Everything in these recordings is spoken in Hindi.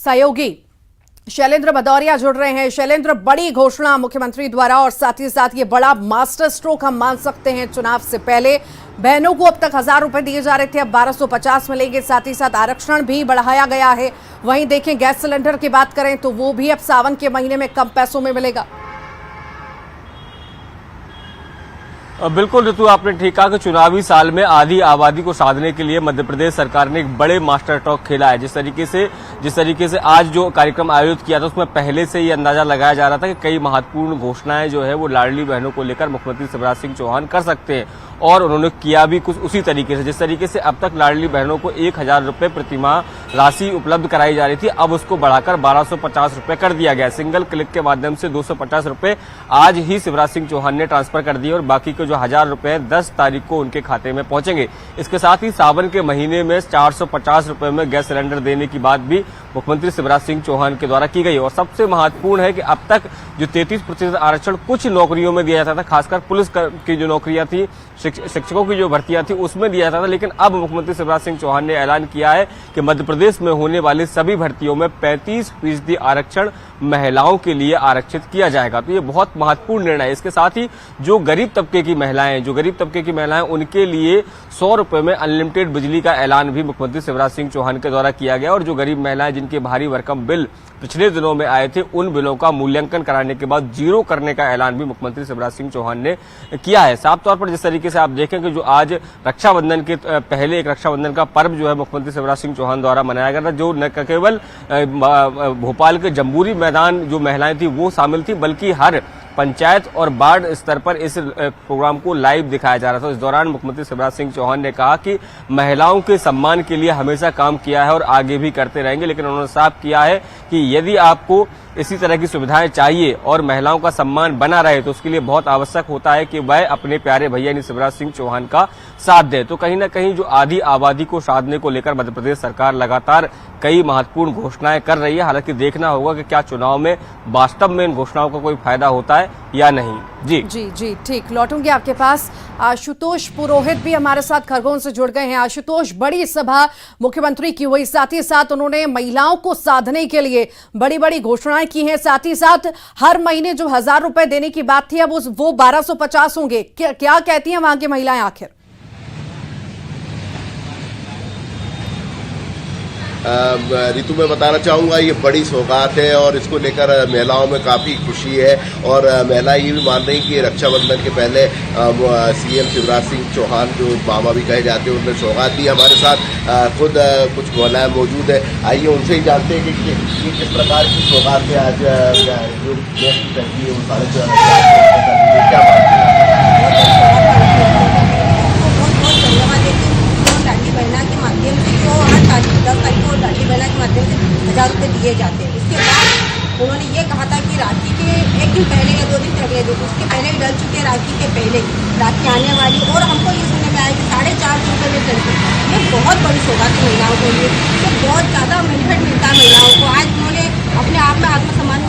सहयोगी शैलेंद्र भदौरिया जुड़ रहे हैं। शैलेंद्र, बड़ी घोषणा मुख्यमंत्री द्वारा और साथ ही साथ ये बड़ा मास्टर स्ट्रोक हम मान सकते हैं। चुनाव से पहले बहनों को अब तक 1000 रुपए दिए जा रहे थे, अब 1250 मिलेंगे। साथ ही साथ आरक्षण भी बढ़ाया गया है। वहीं देखें गैस सिलेंडर की बात करें तो वो भी अब सावन के महीने में कम पैसों में मिलेगा। बिल्कुल ऋतु, आपने ठीक कहा कि चुनावी साल में आधी आबादी को साधने के लिए मध्य प्रदेश सरकार ने एक बड़े मास्टर टॉक खेला है। जिस तरीके से आज जो कार्यक्रम आयोजित किया था उसमें पहले से ही अंदाजा लगाया जा रहा था कि कई महत्वपूर्ण घोषणाएं जो है वो लाडली बहनों को लेकर मुख्यमंत्री शिवराज सिंह चौहान कर सकते हैं, और उन्होंने किया भी कुछ उसी तरीके से। जिस तरीके से अब तक लाडली बहनों को 1000 रुपए प्रतिमाह राशि उपलब्ध कराई जा रही थी, अब उसको बढ़ाकर 1250 रुपए कर दिया गया। सिंगल क्लिक के माध्यम से 250 रुपए आज ही शिवराज सिंह चौहान ने ट्रांसफर कर दिए और बाकी के जो 1000 रुपए 10 तारीख को उनके खाते में पहुंचेंगे। इसके साथ ही सावन के महीने में 450 रुपए में गैस सिलेंडर देने की बात भी मुख्यमंत्री शिवराज सिंह चौहान के द्वारा की गई। और सबसे महत्वपूर्ण है कि अब तक जो 33% आरक्षण कुछ नौकरियों में दिया जाता था, खासकर पुलिस की जो नौकरियां थी, शिक्षकों की जो भर्तियां थी, उसमें दिया जाता था, लेकिन अब मुख्यमंत्री शिवराज सिंह चौहान ने ऐलान किया है कि मध्य प्रदेश में होने वाली सभी भर्तियों में 35% आरक्षण महिलाओं के लिए आरक्षित किया जाएगा। तो ये बहुत महत्वपूर्ण निर्णय है। इसके साथ ही जो गरीब तबके की महिलाएं उनके लिए 100 रुपए में अनलिमिटेड बिजली का ऐलान भी मुख्यमंत्री शिवराज सिंह चौहान के द्वारा किया गया। और जो गरीब महिलाएं जिनके भारी भरकम बिल पिछले दिनों में आए थे, उन बिलों का मूल्यांकन कराने के बाद जीरो करने का ऐलान भी मुख्यमंत्री शिवराज सिंह चौहान ने किया है। साफ तौर पर जिस तरीके से आप देखें कि जो आज रक्षाबंधन के पहले एक रक्षाबंधन का पर्व जो है मुख्यमंत्री शिवराज सिंह चौहान द्वारा मनाया गया था, जो न केवल भोपाल के जम्बूरी मैदान जो महिलाएं थी वो शामिल थी, बल्कि हर पंचायत और वार्ड स्तर पर इस प्रोग्राम को लाइव दिखाया जा रहा था। इस दौरान मुख्यमंत्री शिवराज सिंह चौहान ने कहा कि महिलाओं के सम्मान के लिए हमेशा काम किया है और आगे भी करते रहेंगे, लेकिन उन्होंने साफ किया है कि यदि आपको इसी तरह की सुविधाएं चाहिए और महिलाओं का सम्मान बना रहे तो उसके लिए बहुत आवश्यक होता है कि वह अपने प्यारे भैया यानी शिवराज सिंह चौहान का साथ दे। तो कहीं ना कहीं जो आधी आबादी को साधने को लेकर मध्य प्रदेश सरकार लगातार कई महत्वपूर्ण घोषणाएं कर रही है। हालांकि देखना होगा कि क्या चुनाव में वास्तव में इन घोषणाओं का कोई फायदा होता है या नहीं। जी ठीक, लौटूंगी आपके पास। आशुतोष पुरोहित भी हमारे साथ खरगोन से जुड़ गए हैं। आशुतोष, बड़ी सभा मुख्यमंत्री की हुई, साथ ही साथ उन्होंने महिलाओं को साधने के लिए बड़ी बड़ी घोषणाएं की हैं। साथ ही साथ हर महीने जो 1000 रुपए देने की बात थी, अब वो 1250 होंगे। क्या कहती हैं वहां की महिलाएं आखिर? ऋतु में बताना चाहूँगा ये बड़ी सौगात है और इसको लेकर महिलाओं में काफ़ी खुशी है। और महिलाएं ये भी मान रही कि रक्षाबंधन के पहले सीएम शिवराज सिंह चौहान जो मामा भी कहे जाते हैं उन्होंने सौगात दी। हमारे साथ खुद कुछ महिलाएं मौजूद है, आइए उनसे ही जानते हैं कि किस प्रकार की सौगात है आज जो गैस की टंकी है वो 4.5 क्या बात है। के माध्यम से जो हर तारीख 10 तारीख को लाडली बहना के माध्यम से 1000 रुपये दिए जाते हैं। उसके बाद उन्होंने ये कहा था कि राखी के एक दिन पहले या 2 दिन अगले दिन उसके पहले भी डल चुके हैं, राखी के पहले राखी आने वाली। और हमको ये सुनने में आया कि 450 रुपये में चलती। ये बहुत बड़ी सौगात है महिलाओं के लिए, तो बहुत ज़्यादा बेनिफिट मिलता है महिलाओं को। आज उन्होंने अपने आप में आत्मसम्मान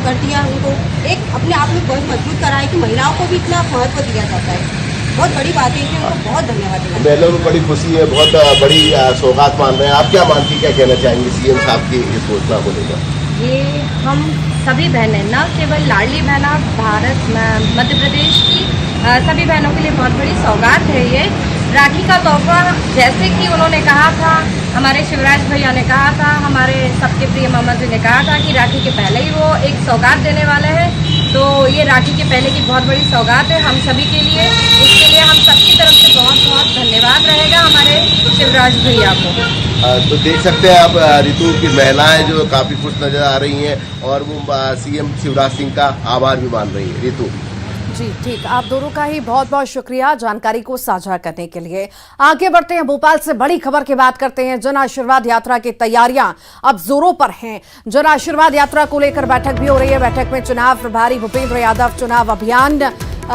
कर दिया, उनको एक अपने आप में बहुत मजबूत करा है कि महिलाओं को भी इतना महत्व दिया जाता है। बहुत बड़ी बात है, इसलिए उनको बहुत धन्यवाद देना। महिलाओं में बड़ी खुशी है, बहुत बड़ी सौगात मान रहे हैं। आप क्या मानती, क्या कहना चाहेंगे सीएम साहब की इस घोषणा को लेकर? ये हम सभी बहनें, न केवल लाडली बहना भारत मध्य प्रदेश की सभी बहनों के लिए बहुत बड़ी सौगात है। ये राखी का तोहफा, जैसे कि उन्होंने कहा था, हमारे शिवराज भैया ने कहा था, हमारे सबके प्रिय मामा जी ने कहा था कि राखी के पहले ही वो एक सौगात देने वाले हैं। तो ये राखी के पहले की बहुत बड़ी सौगात है हम सभी के लिए। इसके लिए हम सबकी तरफ से बहुत बहुत धन्यवाद रहेगा हमारे शिवराज भैया को। तो देख सकते हैं आप ऋतु की महिलाएं जो काफ़ी खुश नजर आ रही हैं और वो सीएम शिवराज सिंह का आभार भी मान रही है। ऋतु जी ठीक, आप दोनों का ही बहुत बहुत शुक्रिया जानकारी को साझा करने के लिए। आगे बढ़ते हैं, भोपाल से बड़ी खबर की बात करते हैं। जन आशीर्वाद यात्रा की तैयारियां अब जोरों पर हैं। जन आशीर्वाद यात्रा को लेकर बैठक भी हो रही है। बैठक में चुनाव प्रभारी भूपेंद्र यादव, चुनाव अभियान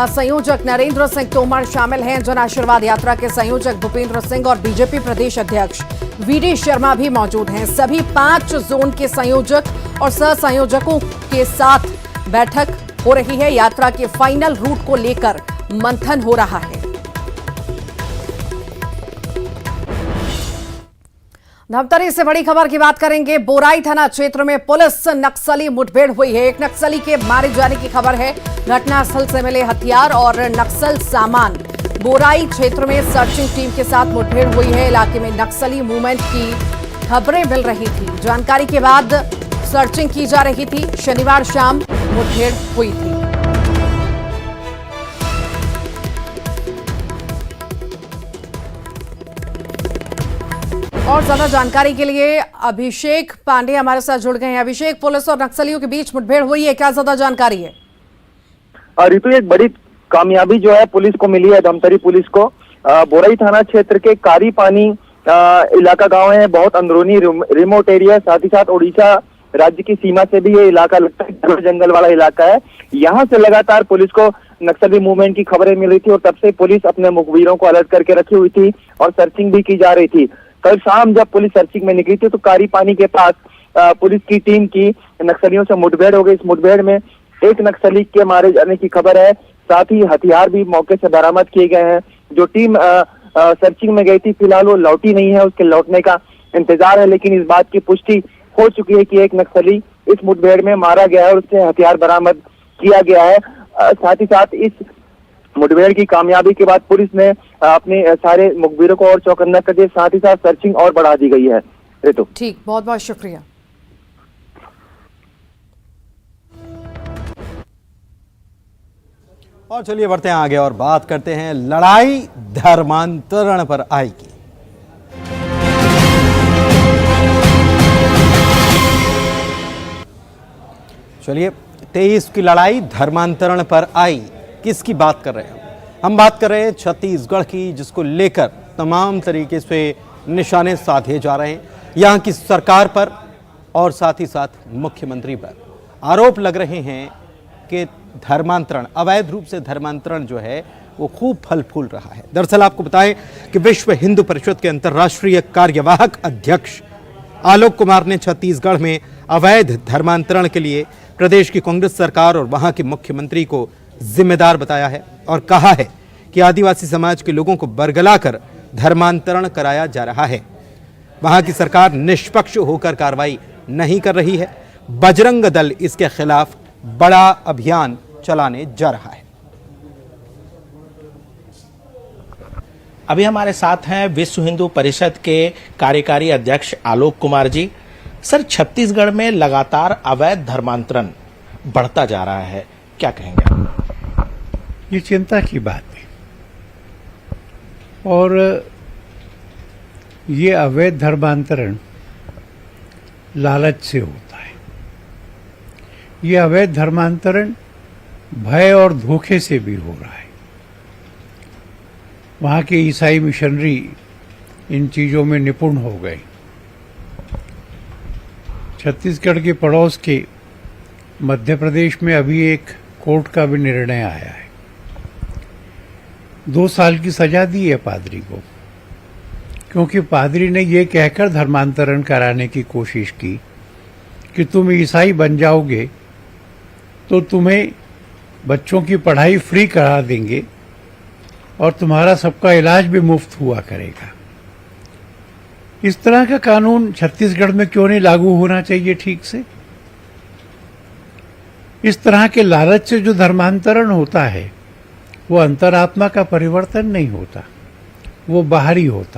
संयोजक नरेंद्र सिंह तोमर शामिल हैं। जन आशीर्वाद यात्रा के संयोजक भूपेंद्र सिंह और बीजेपी प्रदेश अध्यक्ष वीडी शर्मा भी मौजूद हैं। सभी 5 जोन के संयोजक और सह संयोजकों के साथ बैठक हो रही है। यात्रा के फाइनल रूट को लेकर मंथन हो रहा है। धमतरी से बड़ी खबर की बात करेंगे। बोराई थाना क्षेत्र में पुलिस नक्सली मुठभेड़ हुई है। एक नक्सली के मारे जाने की खबर है। घटनास्थल से मिले हथियार और नक्सल सामान। बोराई क्षेत्र में सर्चिंग टीम के साथ मुठभेड़ हुई है। इलाके में नक्सली मूवमेंट की खबरें मिल रही थी। जानकारी के बाद सर्चिंग की जा रही थी। शनिवार शाम मुठभेड़ हुई थी। और ज्यादा जानकारी के लिए अभिषेक पांडे हमारे साथ जुड़ गए हैं। अभिषेक, पुलिस और नक्सलियों के बीच मुठभेड़ हुई है, क्या ज्यादा जानकारी है? ऋतु, एक बड़ी कामयाबी जो है पुलिस को मिली है, धमतरी पुलिस को। बोराई थाना क्षेत्र के कारी पानी इलाका गांव है, बहुत अंदरूनी रिमोट एरिया, साथ ही साथ उड़ीसा राज्य की सीमा से भी ये इलाका लगता है, जंगल वाला इलाका है। यहाँ से लगातार पुलिस को नक्सली मूवमेंट की खबरें मिल रही थी और तब से पुलिस अपने मुखबिरों को अलर्ट करके रखी हुई थी और सर्चिंग भी की जा रही थी। कल शाम जब पुलिस सर्चिंग में निकली थी तो कारी पानी के पास पुलिस की टीम की नक्सलियों से मुठभेड़ हो गई। इस मुठभेड़ में एक नक्सली के मारे जाने की खबर है, साथ ही हथियार भी मौके से बरामद किए गए हैं। जो टीम सर्चिंग में गई थी फिलहाल वो लौटी नहीं है, उसके लौटने का इंतजार है, लेकिन इस बात की पुष्टि हो चुकी है कि एक नक्सली इस मुठभेड़ में मारा गया है और उससे हथियार बरामद किया गया है। साथ ही साथ इस मुठभेड़ की कामयाबी के बाद पुलिस ने अपने सारे मुखबिरों को और चौकन्ना कर दिया, साथ ही साथ सर्चिंग और बढ़ा दी गई है। ऋतु, ठीक, बहुत बहुत शुक्रिया। और चलिए बढ़ते हैं आगे और बात करते हैं लड़ाई धर्मांतरण पर आएगी। चलिए, 23 की लड़ाई धर्मांतरण पर आई। किसकी बात कर रहे हैं हम बात कर रहे हैं छत्तीसगढ़ की, जिसको लेकर तमाम तरीके से निशाने साधे जा रहे हैं। यहाँ की सरकार पर और साथ ही साथ मुख्यमंत्री पर आरोप लग रहे हैं कि धर्मांतरण, अवैध रूप से धर्मांतरण जो है वो खूब फल फूल रहा है। दरअसल आपको बताएं कि विश्व हिंदू परिषद के अंतर्राष्ट्रीय कार्यवाहक अध्यक्ष आलोक कुमार ने छत्तीसगढ़ में अवैध धर्मांतरण के लिए प्रदेश की कांग्रेस सरकार और वहां के मुख्यमंत्री को जिम्मेदार बताया है और कहा है कि आदिवासी समाज के लोगों को बरगलाकर धर्मांतरण कराया जा रहा है। वहां की सरकार निष्पक्ष होकर कार्रवाई नहीं कर रही है। बजरंग दल इसके खिलाफ बड़ा अभियान चलाने जा रहा है। अभी हमारे साथ हैं विश्व हिंदू परिषद के कार्यकारी अध्यक्ष आलोक कुमार जी। सर, छत्तीसगढ़ में लगातार अवैध धर्मांतरण बढ़ता जा रहा है, क्या कहेंगे? ये चिंता की बात है और ये अवैध धर्मांतरण लालच से होता है। ये अवैध धर्मांतरण भय और धोखे से भी हो रहा है। वहाँ के ईसाई मिशनरी इन चीज़ों में निपुण हो गए। छत्तीसगढ़ के पड़ोस के मध्य प्रदेश में अभी एक कोर्ट का भी निर्णय आया है। 2 साल की सजा दी है पादरी को, क्योंकि पादरी ने ये कहकर धर्मांतरण कराने की कोशिश की कि तुम ईसाई बन जाओगे तो तुम्हें बच्चों की पढ़ाई फ्री करा देंगे और तुम्हारा सबका इलाज भी मुफ्त हुआ करेगा। इस तरह का कानून छत्तीसगढ़ में क्यों नहीं लागू होना चाहिए ठीक से? इस तरह के लालच से जो धर्मांतरण होता है वो अंतरात्मा का परिवर्तन नहीं होता, वो बाहरी होता।